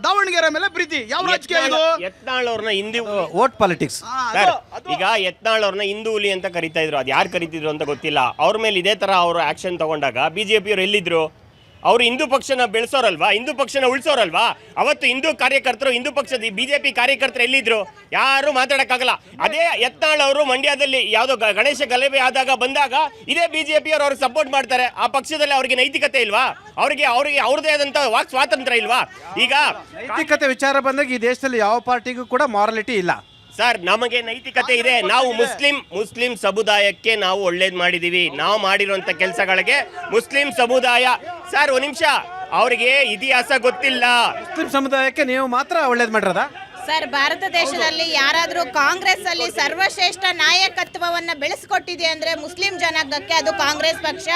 ದಾವಣಗೆರೆ ಮೇಲೆ ಪ್ರೀತಿ. ಯಾವ ರಾಜಕೀಯ ಇದು? ಯತ್ನಾಳ್ ಅವ್ರನ್ನ ಹಿಂದೂ ವೋಟ್ ಪಾಲಿಟಿಕ್ಸ್. ಈಗ ಯತ್ನಾಳ್ ಅವ್ರನ್ನ ಹಿಂದೂ ಹುಲಿ ಅಂತ ಕರಿತಾ ಇದ್ರು. ಅದು ಯಾರು ಕರಿತಿದ್ರು ಅಂತ ಗೊತ್ತಿಲ್ಲ. ಅವ್ರ ಮೇಲೆ ಇದೇ ತರ ಅವರು ಆಕ್ಷನ್ ತಗೊಂಡಾಗ ಬಿಜೆಪಿಯವರು ಎಲ್ಲಿದ್ರು? ಅವರು ಹಿಂದೂ ಪಕ್ಷನ ಬೆಳೆಸೋರಲ್ವಾ, ಹಿಂದೂ ಪಕ್ಷನ ಉಳಿಸೋರಲ್ವಾ? ಅವತ್ತು ಹಿಂದೂ ಕಾರ್ಯಕರ್ತರು, ಹಿಂದೂ ಪಕ್ಷದ ಬಿಜೆಪಿ ಕಾರ್ಯಕರ್ತರು ಎಲ್ಲಿದ್ರು? ಯಾರು ಮಾತಾಡಕ್ಕಾಗಲ್ಲ. ಅದೇ ಯತ್ನಾಳ್ ಅವರು ಮಂಡ್ಯದಲ್ಲಿ ಯಾವುದೋ ಗಣೇಶ ಗಲಭೆ ಆದಾಗ ಬಂದಾಗ ಇದೇ ಬಿಜೆಪಿಯವರು ಅವ್ರಿಗೆ ಸಪೋರ್ಟ್ ಮಾಡ್ತಾರೆ. ಆ ಪಕ್ಷದಲ್ಲಿ ಅವ್ರಿಗೆ ನೈತಿಕತೆ ಇಲ್ವಾ? ಅವ್ರಿಗೆ ಅವ್ರದೇ ಆದಂತ ವಾಕ್ ಸ್ವಾತಂತ್ರ್ಯ ಇಲ್ವಾ? ಈಗ ನೈತಿಕತೆ ವಿಚಾರ ಬಂದಾಗ ಈ ದೇಶದಲ್ಲಿ ಯಾವ ಪಾರ್ಟಿಗೂ ಕೂಡ ಮಾರಾಲಿಟಿ ಇಲ್ಲ ಸರ್. ನಮಗೆ ನೈತಿಕತೆ ಇದೆ. ನಾವು ಮುಸ್ಲಿಂ ಸಮುದಾಯಕ್ಕೆ ನಾವು ಒಳ್ಳೇದು ಮಾಡಿದೀವಿ. ನಾವು ಮಾಡಿರುವಂತ ಕೆಲಸಗಳಿಗೆ ಮುಸ್ಲಿಂ ಸಮುದಾಯ ಸರ್ ಒಂದು ನಿಮಿಷ, ಅವರಿಗೆ ಇತಿಹಾಸ ಗೊತ್ತಿಲ್ಲ. ಮುಸ್ಲಿಂ ಸಮುದಾಯಕ್ಕೆ ನೀವು ಮಾತ್ರ ಒಳ್ಳೇದು ಮಾಡಿರೋದಾ ಸರ್? ಭಾರತ ದೇಶದಲ್ಲಿ ಯಾರಾದರೂ ಕಾಂಗ್ರೆಸ್ ಅಲ್ಲಿ ಸರ್ವಶ್ರೇಷ್ಠ ನಾಯಕತ್ವವನ್ನು ಬೆಳೆಸಿಕೊಟ್ಟಿದೆ ಅಂದ್ರೆ ಮುಸ್ಲಿಂ ಜನಾಂಗಕ್ಕೆ ಅದು ಕಾಂಗ್ರೆಸ್ ಪಕ್ಷ.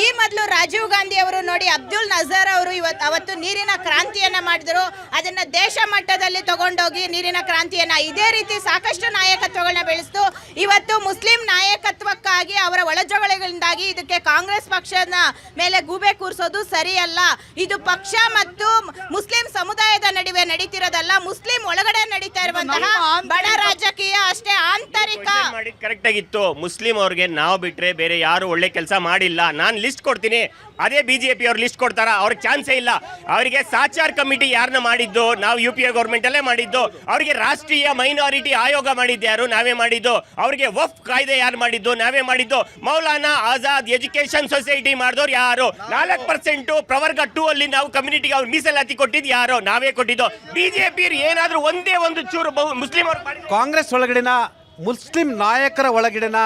ಈ ಮೊದಲು ರಾಜೀವ್ ಗಾಂಧಿ ಅವರು ನೋಡಿ, ಅಬ್ದುಲ್ ನಜರ್ ಅವರು ಅವತ್ತು ನೀರಿನ ಕ್ರಾಂತಿಯನ್ನ ಮಾಡಿದ್ರು. ಅದನ್ನ ದೇಶ ಮಟ್ಟದಲ್ಲಿ ತಗೊಂಡೋಗಿ ನೀರಿನ ಕ್ರಾಂತಿಯನ್ನ ಇದೇ ರೀತಿ ಸಾಕಷ್ಟು ನಾಯಕತ್ವಗಳನ್ನ ಬೆಳೆಸಿತು. ಇವತ್ತು ಮುಸ್ಲಿಂ ನಾಯಕತ್ವಕ್ಕಾಗಿ ಅವರ ಒಳಜಗಳಿಂದಾಗಿ ಇದಕ್ಕೆ ಕಾಂಗ್ರೆಸ್ ಪಕ್ಷದ ಮೇಲೆ ಗೂಬೆ ಕೂರಿಸೋದು ಸರಿಯಲ್ಲ. ಇದು ಪಕ್ಷ ಮತ್ತು ಮುಸ್ಲಿಂ ಸಮುದಾಯದ ನಡುವೆ ನಡೀತಿರೋದಲ್ಲ, ಮುಸ್ಲಿಂ ಒಳಗಡೆ ನಡೀತಾ ಇರುವಂತಹ ಬಡ ರಾಜಕೀಯ ಅಷ್ಟೇ. ಆಂತರಿಕ ಕರೆಕ್ಟ್ ಆಗಿತ್ತು. ಮುಸ್ಲಿಂ ಅವ್ರಿಗೆ ನಾವು ಬಿಟ್ರೆ ಬೇರೆ ಯಾರು ಒಳ್ಳೆ ಕೆಲಸ ಮಾಡಿಲ್ಲ. ನಾನು ಲಿಸ್ಟ್ ಕೊಡ್ತೀನಿ, ಅದೇ ಬಿಜೆಪಿ ಅವ್ರು ಲಿಸ್ಟ್ ಕೊಡ್ತಾರ? ಅವ್ರಿಗೆ ಚಾನ್ಸೇ ಇಲ್ಲ. ಅವರಿಗೆ ಸಾಚಾರ್ ಕಮಿಟಿ ಯಾರನ್ನ ಮಾಡಿದ್ದು? ನಾವು UPA ಗೌರ್ಮೆಂಟ್ ಅಲ್ಲೇ ಮಾಡಿದ್ದು. ಅವರಿಗೆ ರಾಷ್ಟ್ರೀಯ ಮೈನಾರಿಟಿ ಆಯೋಗ ಮಾಡಿದ್ಯಾರು? ನಾವೇ ಮಾಡಿದ್ದು. ಅವರಿಗೆ ವಫ್ ಕಾಯ್ದೆ ಯಾರು ಮಾಡಿದ್ದು? ನಾವೇ ಮಾಡಿದ್ದು. ಮೌಲಾನಾ ಆಜಾದ್ ಎಜುಕೇಶನ್ ಸೊಸೈಟಿ ಮಾಡಿದವ್ರು ಯಾರು? 4% ಪ್ರವರ್ಗ 2 ಅಲ್ಲಿ ನಾವು ಕಮ್ಯುನಿಟಿಗೆ ಅವ್ರು ಮೀಸಲಾತಿ ಕೊಟ್ಟಿದ್ದು ಯಾರು? ನಾವೇ ಕೊಟ್ಟಿದ್ದು. ಬಿಜೆಪಿ ಏನಾದ್ರೂ ಒಂದೇ ಒಂದು ಚೂರು ಮುಸ್ಲಿಂ ಕಾಂಗ್ರೆಸ್ ಒಳಗಡಿನ ಮುಸ್ಲಿಂ ನಾಯಕರ ಒಳಗಡಿನ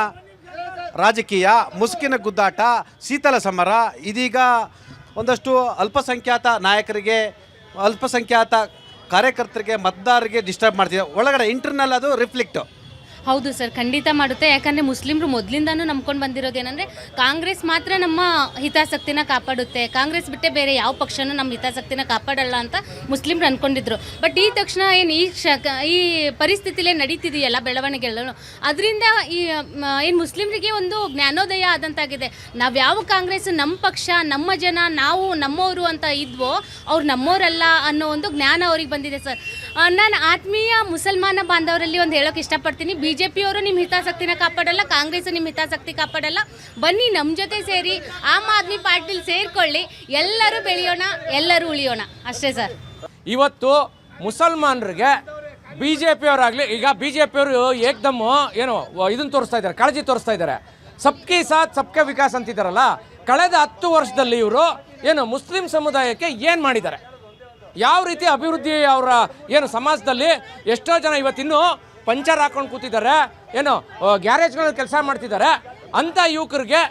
ರಾಜಕೀಯ, ಮುಸುಕಿನ ಗುದ್ದಾಟ, ಶೀತಲ ಸಮರ ಇದೀಗ ಒಂದಷ್ಟು ಅಲ್ಪಸಂಖ್ಯಾತ ನಾಯಕರಿಗೆ, ಅಲ್ಪಸಂಖ್ಯಾತ ಕಾರ್ಯಕರ್ತರಿಗೆ, ಮತದಾರರಿಗೆ ಡಿಸ್ಟರ್ಬ್ ಮಾಡ್ತಿದೆ. ಒಳಗಡೆ ಇಂಟರ್ನಲ್ ಅದು ರಿಫ್ಲೆಕ್ಟ್. ಹೌದು ಸರ್, ಖಂಡಿತ ಮಾಡುತ್ತೆ. ಯಾಕಂದರೆ ಮುಸ್ಲಿಮರು ಮೊದಲಿಂದನೂ ನಂಬ್ಕೊಂಡು ಬಂದಿರೋದೇನೆಂದರೆ ಕಾಂಗ್ರೆಸ್ ಮಾತ್ರ ನಮ್ಮ ಹಿತಾಸಕ್ತಿನ ಕಾಪಾಡುತ್ತೆ, ಕಾಂಗ್ರೆಸ್ ಬಿಟ್ಟೆ ಬೇರೆ ಯಾವ ಪಕ್ಷನೂ ನಮ್ಮ ಹಿತಾಸಕ್ತಿನ ಕಾಪಾಡಲ್ಲ ಅಂತ ಮುಸ್ಲಿಮ್ರು ಅಂದ್ಕೊಂಡಿದ್ರು. ಬಟ್ ಈ ತಕ್ಷಣ ಏನು ಈ ಪರಿಸ್ಥಿತಿಲೇ ನಡೀತಿದೆಯಲ್ಲ ಬೆಳವಣಿಗೆಗಳು, ಅದರಿಂದ ಏನು ಮುಸ್ಲಿಮರಿಗೆ ಒಂದು ಜ್ಞಾನೋದಯ ಆದಂತಾಗಿದೆ. ನಾವು ಯಾವ ಕಾಂಗ್ರೆಸ್ ನಮ್ಮ ಪಕ್ಷ, ನಮ್ಮ ಜನ, ನಾವು ನಮ್ಮವರು ಅಂತ ಇದ್ವೋ ಅವ್ರು ನಮ್ಮವರಲ್ಲ ಅನ್ನೋ ಒಂದು ಜ್ಞಾನ ಅವ್ರಿಗೆ ಬಂದಿದೆ ಸರ್. ನಾನು ಆತ್ಮೀಯ ಮುಸಲ್ಮಾನ ಬಾಂಧವರಲ್ಲಿ ಒಂದು ಹೇಳೋಕೆ ಇಷ್ಟಪಡ್ತೀನಿ, ಬಿಜೆಪಿಯವರು ನಿಮ್ಮ ಹಿತಾಸಕ್ತಿನ ಕಾಪಾಡಲ್ಲ, ಕಾಂಗ್ರೆಸ್ ನಿಮ್ಮ ಹಿತಾಸಕ್ತಿ ಕಾಪಾಡಲ್ಲ. ಬನ್ನಿ ನಮ್ಮ ಜೊತೆ ಸೇರಿ ಆಮ್ ಆದ್ಮಿ ಪಾರ್ಟಿಲಿ ಸೇರ್ಕೊಳ್ಳಿ, ಎಲ್ಲರೂ ಬೆಳೆಯೋಣ, ಎಲ್ಲರೂ ಉಳಿಯೋಣ, ಅಷ್ಟೇ ಸರ್. ಇವತ್ತು ಮುಸಲ್ಮಾನರಿಗೆ ಬಿಜೆಪಿಯವರಾಗಲಿ, ಈಗ ಬಿಜೆಪಿಯವರು ಏಕ್ದಮ್ಮು ಏನು ಇದನ್ನು ತೋರಿಸ್ತಾ ಇದ್ದಾರೆ, ಕಾಳಜಿ ತೋರಿಸ್ತಾ ಇದ್ದಾರೆ. ಸಬ್ಕಿ ಸಾಥ್ ಸಬ್ಕೆ ವಿಕಾಸ್ ಅಂತಿದ್ದಾರಲ್ಲ, ಕಳೆದ 10 ವರ್ಷದಲ್ಲಿ ಇವರು ಏನು ಮುಸ್ಲಿಂ ಸಮುದಾಯಕ್ಕೆ ಏನು ಮಾಡಿದ್ದಾರೆ, ಯಾವ ರೀತಿ ಅಭಿವೃದ್ಧಿ ಅವರ ಏನು ಸಮಾಜದಲ್ಲಿ ಎಷ್ಟೋ ಜನ ಇವತ್ತಿನ್ನೂ ಪಂಚರ್ ಹಾಕೊಂಡು ಕೂತಿದ್ದಾರೆ, ಏನು ಗ್ಯಾರೇಜ್ಗಳಲ್ಲಿ ಕೆಲಸ ಮಾಡ್ತಿದ್ದಾರೆ ಅಂಥ ಯುವಕರಿಗೆ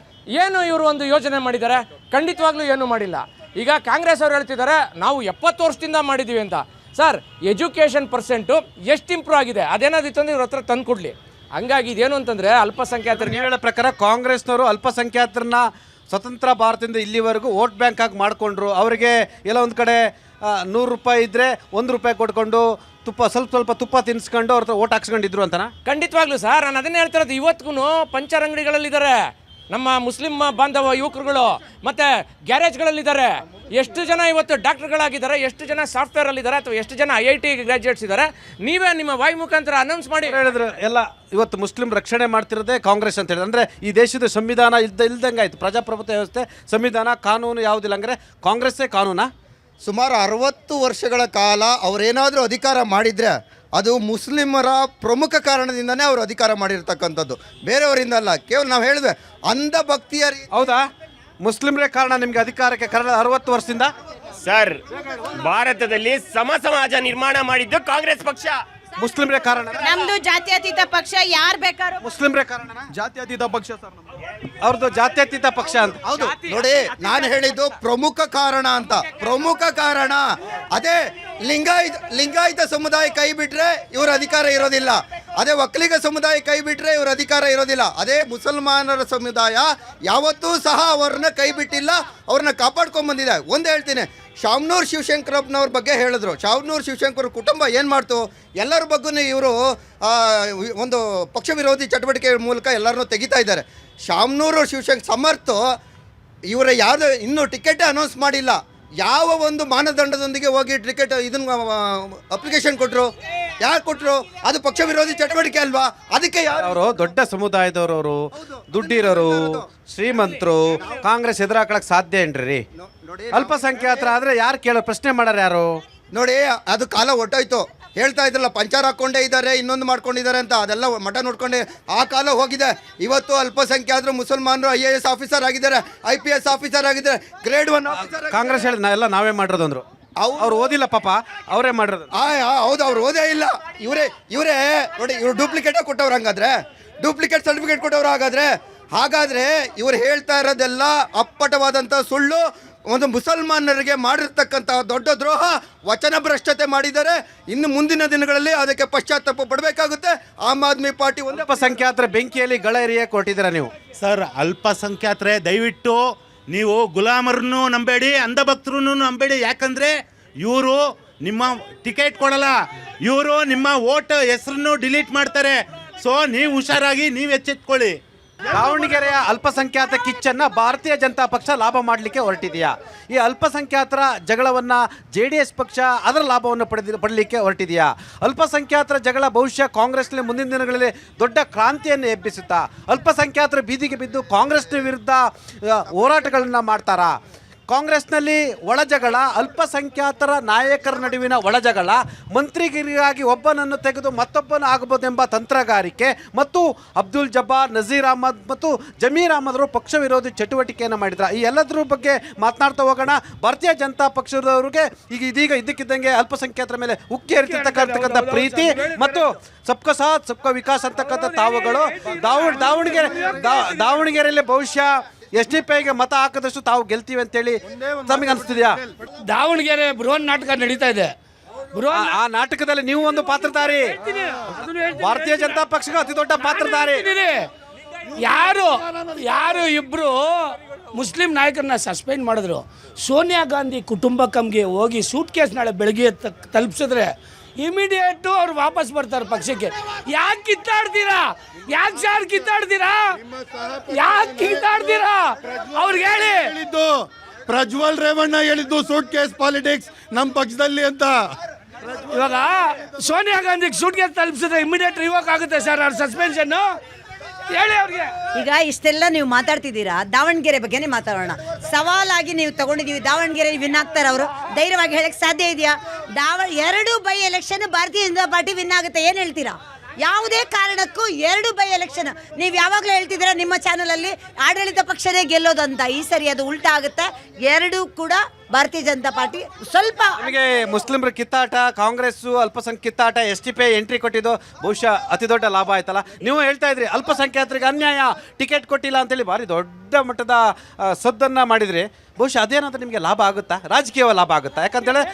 ಏನು ಇವರು ಒಂದು ಯೋಜನೆ ಮಾಡಿದ್ದಾರೆ? ಖಂಡಿತವಾಗ್ಲೂ ಏನೂ ಮಾಡಿಲ್ಲ. ಈಗ ಕಾಂಗ್ರೆಸ್ ಅವರು ಹೇಳ್ತಿದ್ದಾರೆ ನಾವು 70 ವರ್ಷದಿಂದ ಮಾಡಿದ್ದೀವಿ ಅಂತ. ಸರ್, ಎಜುಕೇಷನ್ ಪರ್ಸೆಂಟು ಎಷ್ಟು ಇಂಪ್ರೂವ್ ಆಗಿದೆ, ಅದೇನಾದಿತ್ತು ಅಂದರೆ ಇವ್ರ ಹತ್ರ ತಂದು ಕೊಡಲಿ. ಹಂಗಾಗಿ ಇದೇನು ಅಂತಂದರೆ ಅಲ್ಪಸಂಖ್ಯಾತರಿಗೆ ಹೇಳೋ ಪ್ರಕಾರ ಕಾಂಗ್ರೆಸ್ನವರು ಅಲ್ಪಸಂಖ್ಯಾತರನ್ನ ಸ್ವತಂತ್ರ ಭಾರತದಿಂದ ಇಲ್ಲಿವರೆಗೂ ವೋಟ್ ಬ್ಯಾಂಕ್ ಆಗಿ ಮಾಡಿಕೊಂಡ್ರು. ಅವರಿಗೆ ಎಲ್ಲ ಒಂದು ಕಡೆ 100 ರೂಪಾಯಿ ಇದ್ದರೆ 1 ರೂಪಾಯಿ ಕೊಟ್ಕೊಂಡು ಸ್ವಲ್ಪ ತುಪ್ಪ ತಿನ್ಸ್ಕೊಂಡು ಅವ್ರ ಹತ್ರ ಓಟ್ ಹಾಕ್ಸ್ಕೊಂಡಿದ್ರು ಅಂತನಾ? ಖಂಡಿತವಾಗ್ಲೂ ಸರ್, ನಾನು ಅದನ್ನೇ ಹೇಳ್ತಿರೋದು. ಇವತ್ತಿಗೂ ಪಂಚರ್ ಅಂಗಡಿಗಳಲ್ಲಿದ್ದಾರೆ ನಮ್ಮ ಮುಸ್ಲಿಂ ಬಾಂಧವ ಯುವಕರುಗಳು, ಮತ್ತು ಗ್ಯಾರೇಜ್ಗಳಲ್ಲಿದ್ದಾರೆ. ಎಷ್ಟು ಜನ ಇವತ್ತು ಡಾಕ್ಟರ್ಗಳಾಗಿದ್ದಾರೆ, ಎಷ್ಟು ಜನ ಸಾಫ್ಟ್ವೇರಲ್ಲಿದ್ದಾರೆ, ಅಥವಾ ಎಷ್ಟು ಜನ IIT ಗ್ರಾಜ್ಯುಯೇಟ್ಸ್ ಇದ್ದಾರೆ. ನೀವೇ ನಿಮ್ಮ ವಾಯು ಮುಖಾಂತರ ಅನೌನ್ಸ್ ಮಾಡಿ ಹೇಳಿದ್ರು ಎಲ್ಲ. ಇವತ್ತು ಮುಸ್ಲಿಂ ರಕ್ಷಣೆ ಮಾಡ್ತಿರೋದೇ ಕಾಂಗ್ರೆಸ್ ಅಂತ ಹೇಳಿದ್ರೆ, ಅಂದರೆ ಈ ದೇಶದ ಸಂವಿಧಾನ ಇಲ್ದಂಗೆ ಆಯಿತು. ಪ್ರಜಾಪ್ರಭುತ್ವ ವ್ಯವಸ್ಥೆ, ಸಂವಿಧಾನ, ಕಾನೂನು ಯಾವುದಿಲ್ಲ. ಅಂದರೆ ಕಾಂಗ್ರೆಸ್ಸೇ ಕಾನೂನಾ? ಸುಮಾರು 60 ವರ್ಷಗಳ ಕಾಲ ಅವರೇನಾದರೂ ಅಧಿಕಾರ ಮಾಡಿದರೆ ಅದು ಮುಸ್ಲಿಮರ ಪ್ರಮುಖ ಕಾರಣದಿಂದನೇ ಅವರು ಅಧಿಕಾರ ಮಾಡಿರ್ತಕ್ಕಂಥದ್ದು, ಬೇರೆಯವರಿಂದ ಅಲ್ಲ. ಕೇವಲ ನಾವು ಹೇಳಿದ್ವಿ ಅಂಧ ಭಕ್ತಿಯ. ಹೌದಾ? ಮುಸ್ಲಿಮರೇ ಕಾರಣ ನಿಮಗೆ ಅಧಿಕಾರಕ್ಕೆ ಕಳೆದ 60 ವರ್ಷದಿಂದ? ಸರ್, ಭಾರತದಲ್ಲಿ ಸಮಾಜ ನಿರ್ಮಾಣ ಮಾಡಿದ್ದು ಕಾಂಗ್ರೆಸ್ ಪಕ್ಷ. ಮುಸ್ಲಿಮರೇ ಕಾರಣ? ನಮ್ದು ಜಾತ್ಯತೀತ ಪಕ್ಷ, ಯಾರು ಬೇಕಾದ್ರೂ. ಮುಸ್ಲಿಮರೇ ಕಾರಣ? ಜಾತ್ಯತೀತ ಪಕ್ಷ ಸರ್, ಅವ್ರದ್ದು ಜಾತ್ಯತೀತ ಪಕ್ಷ ಅಂತ. ಹೌದು ನೋಡಿ, ನಾನು ಹೇಳಿದ್ದು ಪ್ರಮುಖ ಕಾರಣ ಅಂತ. ಪ್ರಮುಖ ಕಾರಣ ಅದೇ ಲಿಂಗಾಯತ ಸಮುದಾಯ ಕೈ ಬಿಟ್ರೆ ಇವ್ರ ಅಧಿಕಾರ ಇರೋದಿಲ್ಲ, ಅದೇ ಒಕ್ಕಲಿಗ ಸಮುದಾಯ ಕೈ ಬಿಟ್ರೆ ಇವ್ರ ಅಧಿಕಾರ ಇರೋದಿಲ್ಲ. ಅದೇ ಮುಸಲ್ಮಾನರ ಸಮುದಾಯ ಯಾವತ್ತೂ ಸಹ ಅವ್ರನ್ನ ಕೈ ಬಿಟ್ಟಿಲ್ಲ, ಅವ್ರನ್ನ ಕಾಪಾಡ್ಕೊಂಡ್ ಬಂದಿದೆ. ಒಂದು ಹೇಳ್ತೀನಿ, ಶಾಮನೂರು ಶಿವಶಂಕರಪ್ಪನವ್ರ ಬಗ್ಗೆ ಹೇಳಿದ್ರು. ಶಾಮನೂರು ಶಿವಶಂಕರ ಕುಟುಂಬ ಏನು ಮಾಡ್ತು, ಎಲ್ಲರ ಬಗ್ಗೂ ಇವರು ಒಂದು ಪಕ್ಷ ವಿರೋಧಿ ಚಟುವಟಿಕೆ ಮೂಲಕ ಎಲ್ಲರನ್ನೂ ತೆಗಿತಾ ಇದ್ದಾರೆ. ಶಾಮನೂರು ಶಿವಶಂಕರ್ ಸಮರ್ಥ್ ಇವರ ಯಾರು ಇನ್ನೂ ಟಿಕೆಟೇ ಅನೌನ್ಸ್ ಮಾಡಿಲ್ಲ, ಯಾವ ಒಂದು ಮಾನದಂಡದೊಂದಿಗೆ ಹೋಗಿ ಟಿಕೆಟ್ ಇದನ್ನ ಅಪ್ಲಿಕೇಶನ್ ಕೊಟ್ಟರು? ಯಾರು ಕೊಟ್ಟರು? ಅದು ಪಕ್ಷ ವಿರೋಧಿ ಚಟುವಟಿಕೆ ಅಲ್ವಾ? ಅದಕ್ಕೆ ಯಾರು ಅವರು ದೊಡ್ಡ ಸಮುದಾಯದವರು, ದುಡ್ಡಿರೋರು, ಶ್ರೀಮಂತರು ಕಾಂಗ್ರೆಸ್ ಎದುರಾಕಳಕ್ ಸಾಧ್ಯ ಏನ್ರಿ? ಅಲ್ಪಸಂಖ್ಯಾತರ ಆದ್ರೆ ಯಾರು ಕೇಳೋ ಪ್ರಶ್ನೆ ಮಾಡಾರ ಯಾರು? ನೋಡಿ, ಅದು ಕಾಲ ಹೊಟ್ಟೋಯ್ತು. ಹೇಳ್ತಾ ಇದ್ರಲ್ಲ ಪಂಚಾರ ಹಾಕ್ಕೊಂಡೇ ಇದ್ದಾರೆ, ಇನ್ನೊಂದು ಮಾಡ್ಕೊಂಡಿದ್ದಾರೆ ಅಂತ, ಅದೆಲ್ಲ ಮಠ ನೋಡ್ಕೊಂಡೆ ಆ ಕಾಲ ಹೋಗಿದೆ. ಇವತ್ತು ಅಲ್ಪಸಂಖ್ಯಾತರು ಮುಸಲ್ಮಾನರು IAS ಆಫೀಸರ್ ಆಗಿದ್ದಾರೆ, IPS ಆಫೀಸರ್ ಆಗಿದ್ದಾರೆ, ಗ್ರೇಡ್ 1 ಆಫೀಸರ್. ಕಾಂಗ್ರೆಸ್ ಹೇಳಿ ಎಲ್ಲ ನಾವೇ ಮಾಡಿರೋದು ಅಂದ್ರು. ಅವ್ರು ಓದಿಲ್ಲ ಪಾಪ, ಅವರೇ ಮಾಡಿರೋದು. ಹೌದು, ಅವ್ರು ಓದೇ ಇಲ್ಲ. ಇವರೇ ನೋಡಿ, ಇವ್ರು ಡೂಪ್ಲಿಕೇಟ್ ಕೊಟ್ಟವ್ರು. ಹಂಗಾದ್ರೆ ಡೂಪ್ಲಿಕೇಟ್ ಸರ್ಟಿಫಿಕೇಟ್ ಕೊಟ್ಟವ್ರು. ಹಾಗಾದ್ರೆ ಇವ್ರು ಹೇಳ್ತಾ ಇರೋದೆಲ್ಲ ಅಪ್ಪಟವಾದಂಥ ಸುಳ್ಳು. ಒಂದು ಮುಸಲ್ಮಾನರಿಗೆ ಮಾಡಿರ್ತಕ್ಕಂಥ ದೊಡ್ಡ ದ್ರೋಹ, ವಚನ ಭ್ರಷ್ಟತೆ ಮಾಡಿದ್ದಾರೆ. ಇನ್ನು ಮುಂದಿನ ದಿನಗಳಲ್ಲಿ ಅದಕ್ಕೆ ಪಶ್ಚಾತ್ತಾಪ ಪಡಬೇಕಾಗುತ್ತೆ. ಆಮ್ ಆದ್ಮಿ ಪಾರ್ಟಿ ಒಂದು ಅಲ್ಪಸಂಖ್ಯಾತರ ಬೆಂಕಿಯಲ್ಲಿ ಗಳ ಎರಿಯಕ್ಕೆ ಕೊಟ್ಟಿದ್ದೀರಾ ನೀವು. ಸರ್, ಅಲ್ಪಸಂಖ್ಯಾತರೆ ದಯವಿಟ್ಟು ನೀವು ಗುಲಾಮರನ್ನು ನಂಬೇಡಿ, ಅಂಧಭಕ್ತರು ನಂಬೇಡಿ. ಯಾಕಂದರೆ ಇವರು ನಿಮ್ಮ ಟಿಕೆಟ್ ಕೊಡಲ್ಲ, ಇವರು ನಿಮ್ಮ ವೋಟ್ ಹೆಸರನ್ನು ಡಿಲೀಟ್ ಮಾಡ್ತಾರೆ. ಸೊ ನೀವು ಹುಷಾರಾಗಿ ನೀವು ಎಚ್ಚೆತ್ಕೊಳ್ಳಿ. ದಾವಣಗೆರೆಯ ಅಲ್ಪಸಂಖ್ಯಾತ ಕಿಚ್ಚನ್ನ ಭಾರತೀಯ ಜನತಾ ಪಕ್ಷ ಲಾಭ ಮಾಡಲಿಕ್ಕೆ ಹೊರಟಿದೆಯಾ? ಈ ಅಲ್ಪಸಂಖ್ಯಾತರ ಜಗಳವನ್ನ JDS ಪಕ್ಷ ಅದರ ಲಾಭವನ್ನು ಪಡಲಿಕ್ಕೆ ಹೊರಟಿದೆಯಾ? ಅಲ್ಪಸಂಖ್ಯಾತರ ಜಗಳ ಬಹುಶಃ ಕಾಂಗ್ರೆಸ್ನಲ್ಲಿ ಮುಂದಿನ ದಿನಗಳಲ್ಲಿ ದೊಡ್ಡ ಕ್ರಾಂತಿಯನ್ನು ಎಬ್ಬಿಸುತ್ತಾ? ಅಲ್ಪಸಂಖ್ಯಾತರ ಬೀದಿಗೆ ಬಿದ್ದು ಕಾಂಗ್ರೆಸ್ನ ವಿರುದ್ಧ ಹೋರಾಟಗಳನ್ನ ಮಾಡ್ತಾರಾ? ಕಾಂಗ್ರೆಸ್ನಲ್ಲಿ ಒಳಜಗಳ, ಅಲ್ಪಸಂಖ್ಯಾತರ ನಾಯಕರ ನಡುವಿನ ಒಳಜಗಳ, ಮಂತ್ರಿಗಿರಿಯಾಗಿ ಒಬ್ಬನನ್ನು ತೆಗೆದು ಮತ್ತೊಬ್ಬನ ಆಗಬಹುದೆಂಬ ತಂತ್ರಗಾರಿಕೆ ಮತ್ತು ಅಬ್ದುಲ್ ಜಬ್ಬಾರ್, ನಜೀರ್ ಅಹಮದ್ ಮತ್ತು ಜಮೀರ್ ಅಹಮದ್ ಅವರು ಪಕ್ಷ ವಿರೋಧಿ ಚಟುವಟಿಕೆಯನ್ನು ಮಾಡಿದ್ರ. ಈ ಎಲ್ಲದರ ಬಗ್ಗೆ ಮಾತನಾಡ್ತಾ ಹೋಗೋಣ. ಭಾರತೀಯ ಜನತಾ ಪಕ್ಷದವರಿಗೆ ಇದೀಗ ಇದ್ದಕ್ಕಿದ್ದಂಗೆ ಅಲ್ಪಸಂಖ್ಯಾತರ ಮೇಲೆ ಉಕ್ಕಿ ಹರಿತಿರ್ತಕ್ಕಂಥ ಪ್ರೀತಿ ಮತ್ತು ಸಬ್ಕಾ ಸಾಥ್ ಸಬ್ಕಾ ವಿಕಾಸ್ ಅಂತಕ್ಕಂಥ ತಾವುಗಳು ದಾವಣಗೆರೆಯಲ್ಲಿ ಬಹುಶಃ SDPIಗೆ ಮತ ಹಾಕದಷ್ಟು ತಾವು ಗೆಲ್ತೀವಿ ಅಂತೇಳಿ ತಮಗೆ ಅನಿಸ್ತಿದ್ಯಾ? ದಾವಣಗೆರೆ ಬೃಹನ್ ನಾಟಕ ನಡೀತಾ ಇದೆ. ಆ ನಾಟಕದಲ್ಲಿ ನೀವು ಒಂದು ಪಾತ್ರಧಾರಿ, ಭಾರತೀಯ ಜನತಾ ಪಕ್ಷಕ್ಕೆ ಅತಿ ದೊಡ್ಡ ಪಾತ್ರಧಾರಿ. ಯಾರು ಇಬ್ರು ಮುಸ್ಲಿಂ ನಾಯಕರನ್ನ ಸಸ್ಪೆಂಡ್ ಮಾಡಿದ್ರು. ಸೋನಿಯಾ ಗಾಂಧಿ ಕುಟುಂಬಕಂಗೆ ಹೋಗಿ ಸೂಟ್ ಕೇಸ್ ನಾಳೆ ಬೆಳಗ್ಗೆ ತಲುಪಿಸಿದ್ರೆ ಇಮಿಡಿಯೇಟು ಅವ್ರು ವಾಪಸ್ ಬರ್ತಾರೆ ಪಕ್ಷಕ್ಕೆ. ಯಾಕೆ ಕಿತ್ತಾಡ್ತೀರಾ? ಯಾಕೆ ಸಾರ್ ಕಿತ್ತಾಡ್ತೀರಾ? ಅವ್ರಿಗೆ ಹೇಳಿದ್ದು ಪ್ರಜ್ವಲ್ ರೇವಣ್ಣ ಹೇಳಿದ್ದು ಸೂಟ್ ಕೇಸ್ ಪಾಲಿಟಿಕ್ಸ್ ನಮ್ಮ ಪಕ್ಷದಲ್ಲಿ ಅಂತ. ಇವಾಗ ಸೋನಿಯಾ ಗಾಂಧಿಗೆ ಸೂಟ್ ಕೇಸ್ ತಲುಪಿಸಿದ್ರೆ ಇಮಿಡಿಯೇಟ್ ರಿವೋಕ್ ಆಗುತ್ತೆ ಸರ್ ಅವ್ರ ಸಸ್ಪೆನ್ಷನ್. ಹೇಳಿ ಅವ್ರಿಗೆ. ಈಗ ಇಷ್ಟೆಲ್ಲ ನೀವು ಮಾತಾಡ್ತಿದ್ದೀರಾ, ದಾವಣಗೆರೆ ಬಗ್ಗೆನೇ ಮಾತಾಡೋಣ. ಸವಾಲಾಗಿ ನೀವು ತಗೊಂಡಿದ್ದೀವಿ, ದಾವಣಗೆರೆ ವಿನ್ ಆಗ್ತಾರೆ ಅವರು, ಧೈರ್ಯವಾಗಿ ಹೇಳಕ್ ಸಾಧ್ಯ ಇದೆಯಾ? 2 ಬೈ ಎಲೆಕ್ಷನ್ ಭಾರತೀಯ ಜನತಾ ಪಾರ್ಟಿ ವಿನ್ ಆಗುತ್ತೆ, ಏನು ಹೇಳ್ತೀರಾ? ಯಾವುದೇ ಕಾರಣಕ್ಕೂ 2 ಬೈ ಎಲೆಕ್ಷನ್. ನೀವು ಯಾವಾಗಲೂ ಹೇಳ್ತಿದ್ದೀರಾ ನಿಮ್ಮ ಚಾನಲಲ್ಲಿ ಆಡಳಿತ ಪಕ್ಷನೇ ಗೆಲ್ಲೋದಂತ. ಈ ಸರಿ ಅದು ಉಲ್ಟಾ ಆಗುತ್ತೆ. 2 ಕೂಡ ಭಾರತೀಯ ಜನತಾ ಪಾರ್ಟಿ. ಸ್ವಲ್ಪ ನಿಮಗೆ ಮುಸ್ಲಿಮರ ಕಿತ್ತಾಟ, ಕಾಂಗ್ರೆಸ್ ಅಲ್ಪಸಂಖ್ಯಾತ ಕಿತ್ತಾಟ, SDPI ಎಂಟ್ರಿ ಕೊಟ್ಟಿದ್ದು ಬಹುಶಃ ಅತಿ ದೊಡ್ಡ ಲಾಭ ಆಯ್ತಲ್ಲ. ನೀವು ಹೇಳ್ತಾ ಇದ್ರಿ ಅಲ್ಪಸಂಖ್ಯಾತರಿಗೆ ಅನ್ಯಾಯ, ಟಿಕೆಟ್ ಕೊಟ್ಟಿಲ್ಲ ಅಂತೇಳಿ ಭಾರಿ ದೊಡ್ಡ ಮಟ್ಟದ ಸದ್ದನ್ನು ಮಾಡಿದ್ರಿ. ಬಹುಶಃ ಅದೇನಾದ್ರೂ ನಿಮಗೆ ಲಾಭ ಆಗುತ್ತಾ? ರಾಜಕೀಯ ಲಾಭ ಆಗುತ್ತಾ? ಯಾಕಂತೇಳಿ